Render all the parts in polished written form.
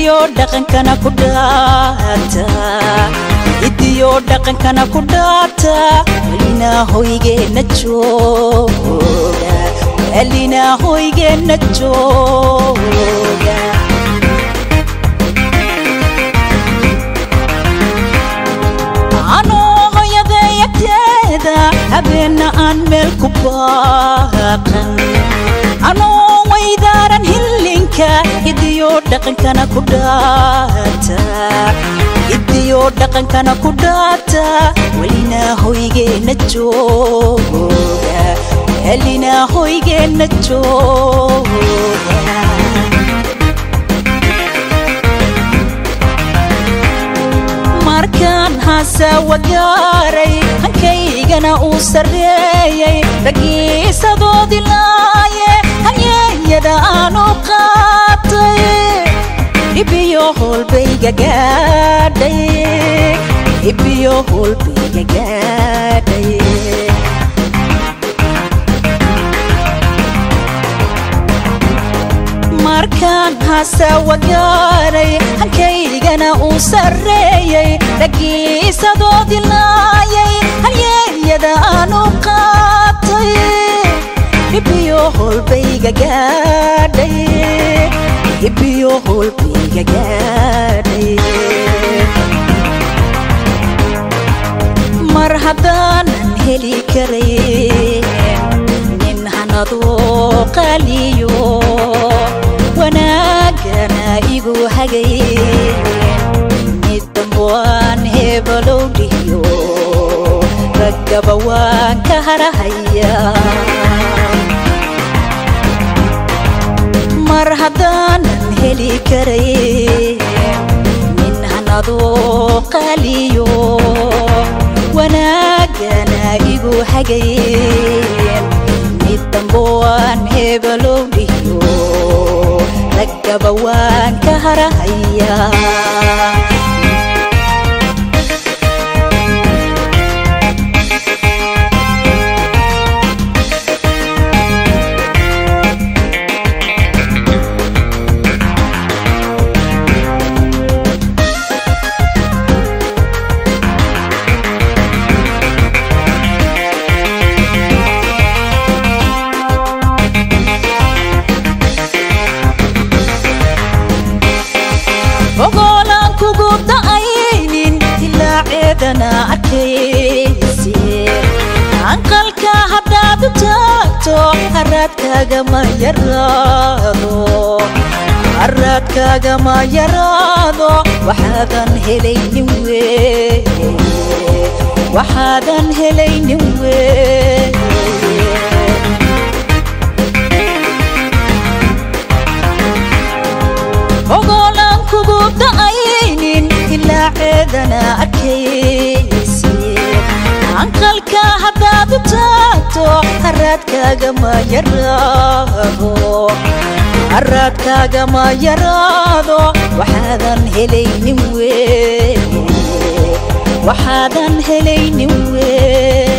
idiyo dhaqankana ku dhaata idiyo dhaqankana ku dhaata walina hoygeena jooga walina hoygeena jooga ano hoyadayagteeda habeena aan meel ku baaqan ano waydaran hillinka idiyo dhaqankana ku dhaata idiyo dhaqankana ku dhaata walina hoygeena jooga walina hoygeena jooga markaan hasa wagaaray hankaygana uu sareeyay ragiisadoodii laaye hanyada aanu qaatay ibiyo holbayga gaadhay ibiyo holbayga gaadhay markaan hasa wagaaray hankaygana uu sareeyay ragiisadoodii laayay hanyada aanu qaatay ibiyo holbayga gaadhay ibiyo holbayga gaadhay mar haddaanan heli karay nin hanadoo qaliyo wanaagana igu hagay mid damboaan hebalow dhiyo raggaba waan ka harahaya mar haddaanan heli karay nin hanadoo qaliyo wanaagana igu hagay mid damboaan hebalow dhiyo raggaba waan ka harahaya ogolaan kugu da'aynin ilaa ceedana arkayse anqalka haddaad u taagto haraadkaagama yaraado waxaadan helaynin weye waxaadan helaynin weye ogolaan kugu da'aynin ilaa ceedana arkayse anqalka haddaad u taagto haraadkaagama yaraado waxaadan helaynin weye waxaadan helaynin weye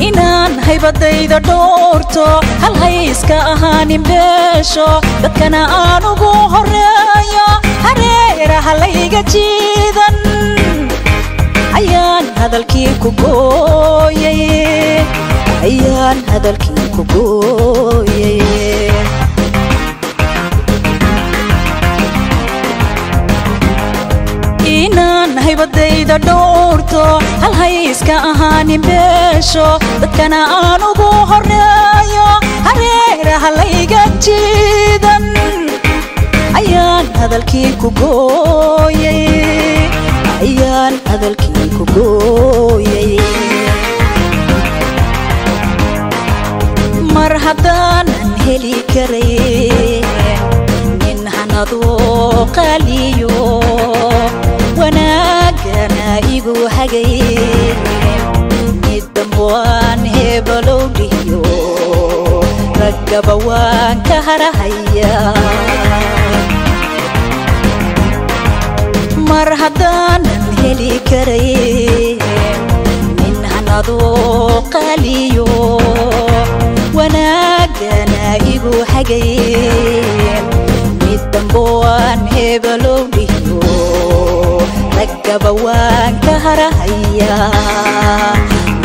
inaan haybadayda dhoorto hal hayska ahaanin beesho dadkana aan ugu horeeyo hareeraha layga jiidan ayaan hadalkii ku gooyay ayaan hadalkii ku gooyay inaan haybadayda dhoorto hal hayska ahaanin beesho dadkana aan ugu horeeyo hareeraha layga jiidan ayaan hadalkii ku gooyay ayaan hadalkii ku gooyay mar haddaanan heli karay nin hanadoo qaliyo wanaagana igu hagay mid damboaan hebalow dhiyo raggaba waan ka harahaya mar haddaanan heli karay nin hanadoo qaliyo wana igu hagayn mid damboan hebelo dhiyo ragaba waan ka harahaya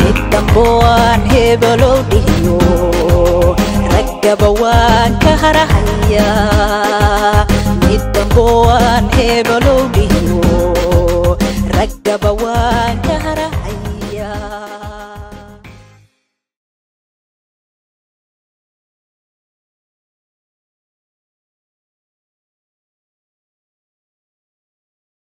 mid damboan hebelo dhiyo ragaba waan ka harahaya